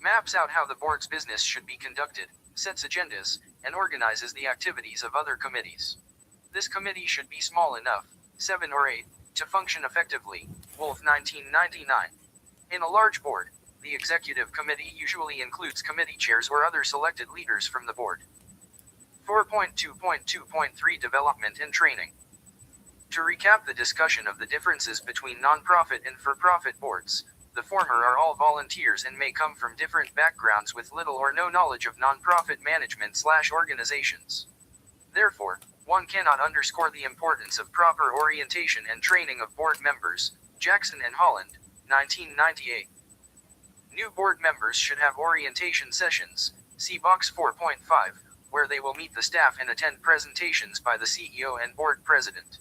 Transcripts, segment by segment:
Maps out how the board's business should be conducted, sets agendas, and organizes the activities of other committees. This committee should be small enough, 7 or 8, to function effectively. Wolf 1999. In a large board, the executive committee usually includes committee chairs or other selected leaders from the board. 4.2.2.3 Development and Training. To recap the discussion of the differences between nonprofit and for-profit boards, the former are all volunteers and may come from different backgrounds with little or no knowledge of nonprofit management/organizations. Therefore, one cannot underscore the importance of proper orientation and training of board members. Jackson and Holland, 1998. New board members should have orientation sessions, see Box 4.5, where they will meet the staff and attend presentations by the CEO and board president.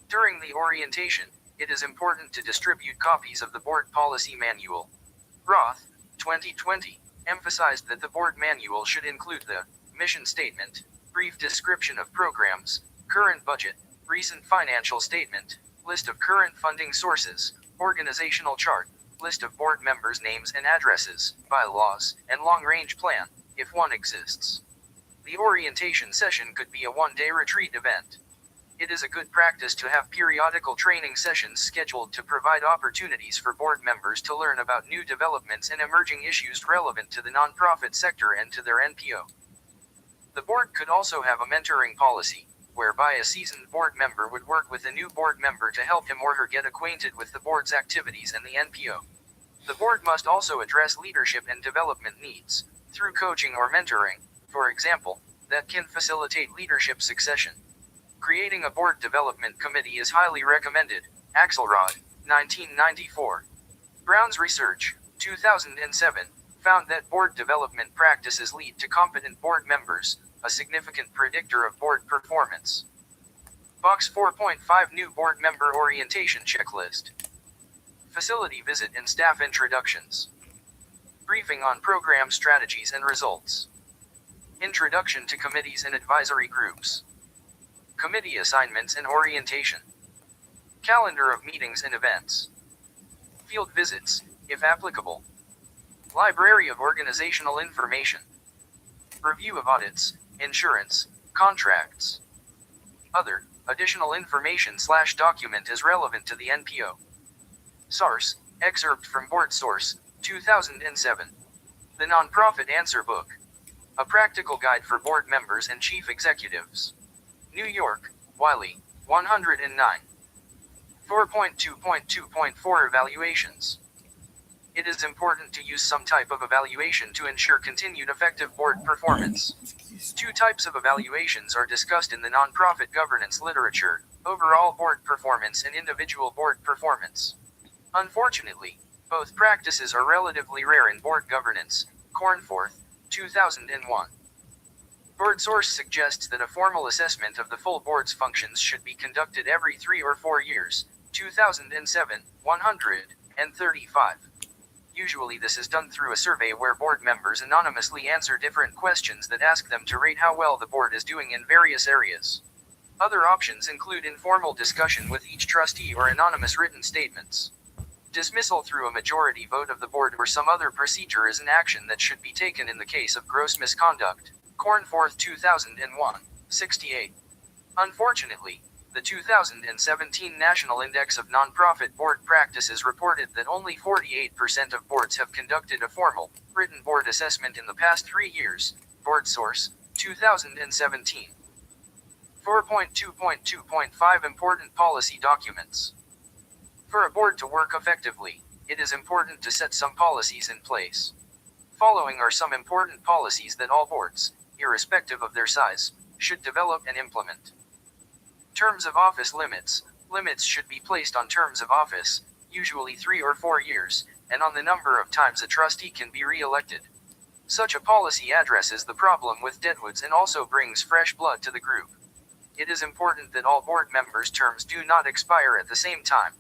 During the orientation, it is important to distribute copies of the board policy manual. Roth, 2020, emphasized that the board manual should include the mission statement, brief description of programs, current budget, recent financial statement, list of current funding sources, organizational chart, list of board members' names and addresses, bylaws, and long-range plan, if one exists. The orientation session could be a one-day retreat event. It is a good practice to have periodical training sessions scheduled to provide opportunities for board members to learn about new developments and emerging issues relevant to the nonprofit sector and to their NPO. The board could also have a mentoring policy, whereby a seasoned board member would work with a new board member to help him or her get acquainted with the board's activities and the NPO. The board must also address leadership and development needs, through coaching or mentoring, for example, that can facilitate leadership succession. Creating a board development committee is highly recommended. Axelrod, 1994. Brown's research, 2007, found that board development practices lead to competent board members, a significant predictor of board performance. Box 4.5 New Board Member Orientation Checklist. Facility visit and staff introductions. Briefing on program strategies and results. Introduction to committees and advisory groups. Committee assignments and orientation. Calendar of meetings and events. Field visits, if applicable. Library of organizational information. Review of audits, insurance, contracts. Other, additional information/document is relevant to the NPO. Source, excerpt from Board Source, 2007. The Nonprofit Answer Book. A practical guide for board members and chief executives. New York, Wiley, 109. 4.2.2.4 Evaluations. It is important to use some type of evaluation to ensure continued effective board performance. Two types of evaluations are discussed in the nonprofit governance literature: overall board performance and individual board performance. Unfortunately, both practices are relatively rare in board governance. Cornforth, 2001. Board Source suggests that a formal assessment of the full board's functions should be conducted every 3 or 4 years. 2007, 135. Usually this is done through a survey where board members anonymously answer different questions that ask them to rate how well the board is doing in various areas. Other options include informal discussion with each trustee or anonymous written statements. Dismissal through a majority vote of the board or some other procedure is an action that should be taken in the case of gross misconduct. Cornforth 2001, 68. Unfortunately, the 2017 National Index of Nonprofit Board Practices reported that only 48% of boards have conducted a formal, written board assessment in the past 3 years. Board Source, 2017. 4.2.2.5 Important Policy Documents. For a board to work effectively, it is important to set some policies in place. Following are some important policies that all boards, irrespective of their size, should develop and implement. Terms of office limits. Limits should be placed on terms of office, usually 3 or 4 years, and on the number of times a trustee can be re-elected. Such a policy addresses the problem with deadwoods and also brings fresh blood to the group. It is important that all board members' terms do not expire at the same time.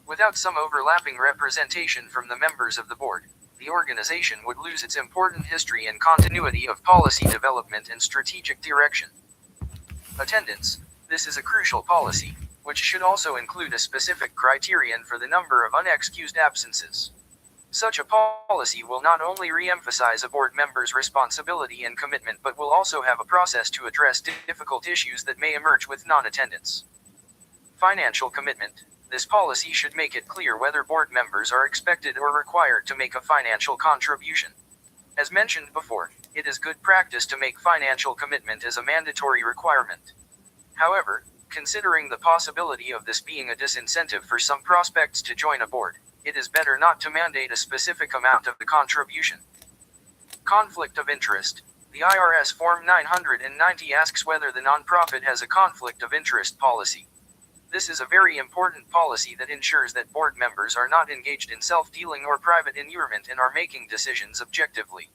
Without some overlapping representation from the members of the board, the organization would lose its important history and continuity of policy development and strategic direction. Attendance. This is a crucial policy, which should also include a specific criterion for the number of unexcused absences. Such a policy will not only re-emphasize a board member's responsibility and commitment but will also have a process to address difficult issues that may emerge with non-attendance. Financial commitment. This policy should make it clear whether board members are expected or required to make a financial contribution. As mentioned before, it is good practice to make financial commitment as a mandatory requirement. However, considering the possibility of this being a disincentive for some prospects to join a board, it is better not to mandate a specific amount of the contribution. Conflict of interest. The IRS Form 990 asks whether the nonprofit has a conflict of interest policy. This is a very important policy that ensures that board members are not engaged in self-dealing or private inurement and are making decisions objectively.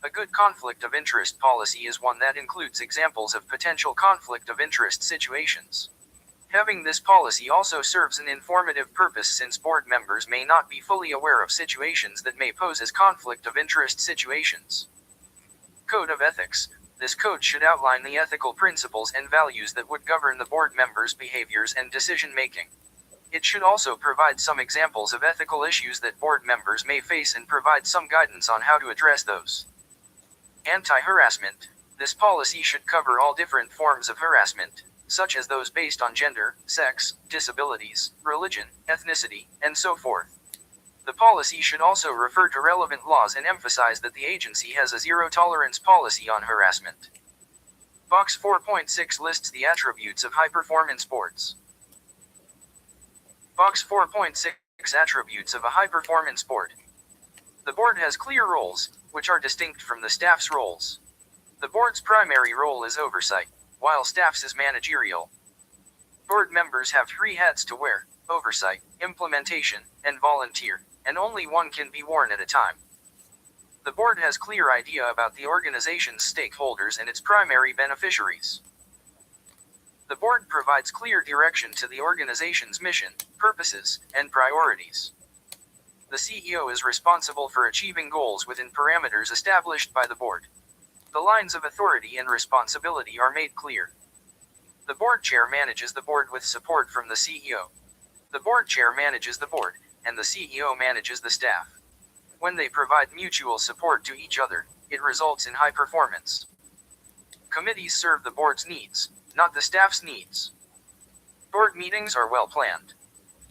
A good conflict of interest policy is one that includes examples of potential conflict of interest situations. Having this policy also serves an informative purpose since board members may not be fully aware of situations that may pose as conflict of interest situations. Code of Ethics. This code should outline the ethical principles and values that would govern the board members' behaviors and decision-making. It should also provide some examples of ethical issues that board members may face and provide some guidance on how to address those. Anti-harassment. This policy should cover all different forms of harassment, such as those based on gender, sex, disabilities, religion, ethnicity, and so forth. The policy should also refer to relevant laws and emphasize that the agency has a zero-tolerance policy on harassment. Box 4.6 lists the attributes of high-performance boards. Box 4.6 Attributes of a high-performance board. The board has clear roles, which are distinct from the staff's roles. The board's primary role is oversight, while staff's is managerial. Board members have 3 hats to wear: oversight, implementation, and volunteer, and only one can be worn at a time. The board has clear idea about the organization's stakeholders and its primary beneficiaries. The board provides clear direction to the organization's mission, purposes, and priorities. The CEO is responsible for achieving goals within parameters established by the board. The lines of authority and responsibility are made clear. The board chair manages the board with support from the CEO. The board chair manages the board, and the CEO manages the staff. When they provide mutual support to each other, it results in high performance. Committees serve the board's needs, not the staff's needs. Board meetings are well planned.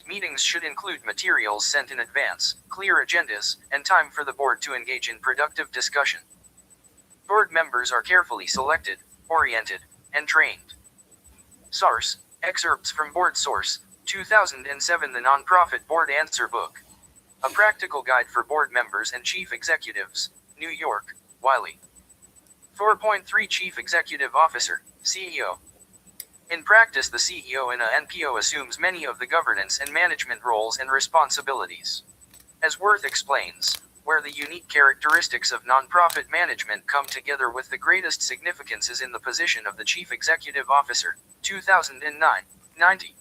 Meetings should include materials sent in advance, clear agendas, and time for the board to engage in productive discussion. Board members are carefully selected, oriented, and trained. Source: excerpts from Board Source, 2007, The Nonprofit Board Answer Book. A Practical Guide for Board Members and Chief Executives, New York, Wiley. 4.3 Chief Executive Officer, CEO. In practice, the CEO in a NPO assumes many of the governance and management roles and responsibilities. As Worth explains, where the unique characteristics of nonprofit management come together with the greatest significance is in the position of the Chief Executive Officer, 2009, 90.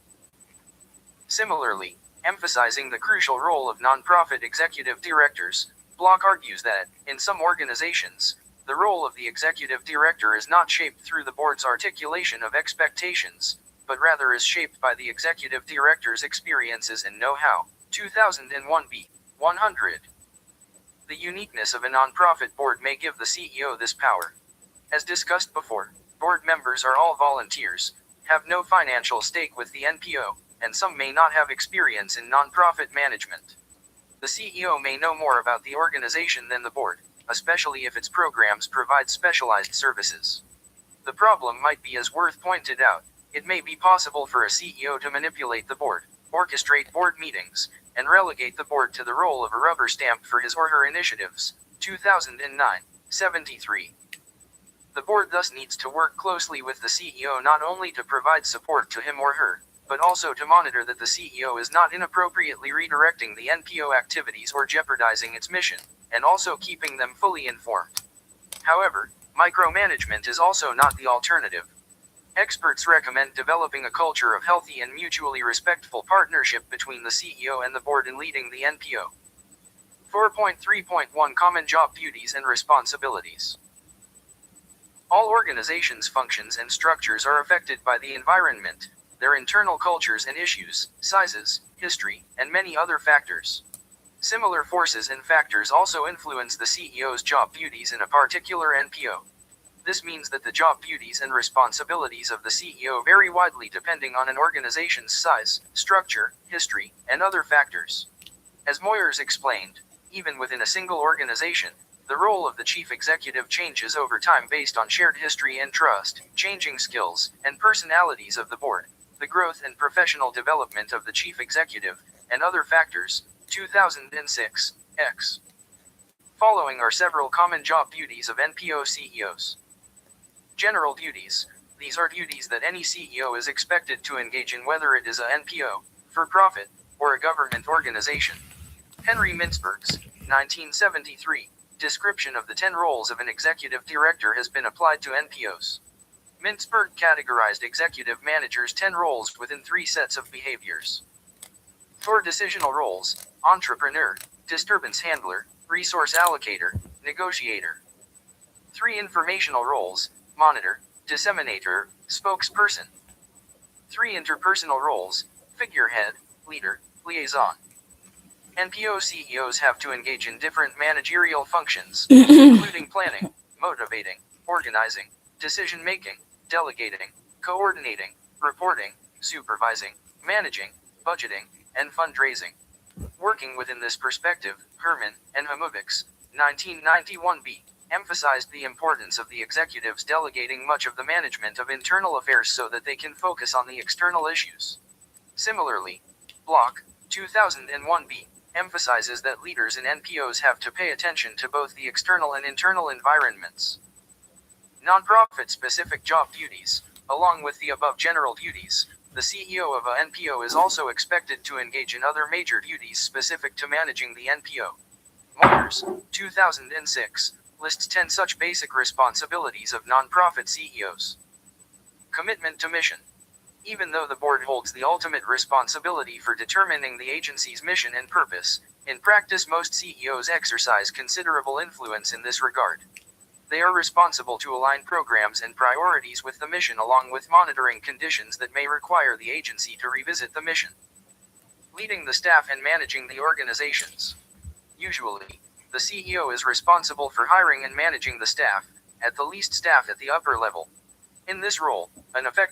Similarly, emphasizing the crucial role of nonprofit executive directors, Block argues that, in some organizations, the role of the executive director is not shaped through the board's articulation of expectations, but rather is shaped by the executive director's experiences and know-how, 2001b, 100. The uniqueness of a nonprofit board may give the CEO this power. As discussed before, board members are all volunteers, have no financial stake with the NPO, and some may not have experience in nonprofit management. The CEO may know more about the organization than the board, especially if its programs provide specialized services. The problem might be, as Worth pointed out, it may be possible for a CEO to manipulate the board, orchestrate board meetings, and relegate the board to the role of a rubber stamp for his or her initiatives, 2009, 73. The board thus needs to work closely with the CEO not only to provide support to him or her, but also to monitor that the CEO is not inappropriately redirecting the NPO activities or jeopardizing its mission, and also keeping them fully informed. However, micromanagement is also not the alternative. Experts recommend developing a culture of healthy and mutually respectful partnership between the CEO and the board in leading the NPO. 4.3.1 Common Job Duties and Responsibilities. All organizations' functions and structures are affected by the environment, their internal cultures and issues, sizes, history, and many other factors. Similar forces and factors also influence the CEO's job duties in a particular NPO. This means that the job duties and responsibilities of the CEO vary widely depending on an organization's size, structure, history, and other factors. As Moyers explained, even within a single organization, the role of the chief executive changes over time based on shared history and trust, changing skills, and personalities of the board, the growth and professional development of the chief executive, and other factors. 2006, X. Following are several common job duties of NPO CEOs. General duties. These are duties that any CEO is expected to engage in, whether it is a NPO, for-profit, or a government organization. Henry Mintzberg's 1973 description of the 10 roles of an executive director has been applied to NPOs. Mintzberg categorized executive managers' 10 roles within 3 sets of behaviors. 4 decisional roles: entrepreneur, disturbance handler, resource allocator, negotiator. 3 informational roles: monitor, disseminator, spokesperson. 3 interpersonal roles: figurehead, leader, liaison. NPO CEOs have to engage in different managerial functions, including planning, motivating, organizing, decision-making, delegating, coordinating, reporting, supervising, managing, budgeting, and fundraising. Working within this perspective, Herman and Hamovic's 1991b emphasized the importance of the executives delegating much of the management of internal affairs so that they can focus on the external issues. Similarly, Block 2001b emphasizes that leaders in NPOs have to pay attention to both the external and internal environments. Nonprofit-specific job duties. Along with the above general duties, the CEO of a NPO is also expected to engage in other major duties specific to managing the NPO. Moyers, 2006, lists 10 such basic responsibilities of nonprofit CEOs. Commitment to mission. Even though the board holds the ultimate responsibility for determining the agency's mission and purpose, in practice most CEOs exercise considerable influence in this regard. They are responsible to align programs and priorities with the mission, along with monitoring conditions that may require the agency to revisit the mission. Leading the staff and managing the organizations. Usually, the CEO is responsible for hiring and managing the staff, at the least staff at the upper level. In this role, an effective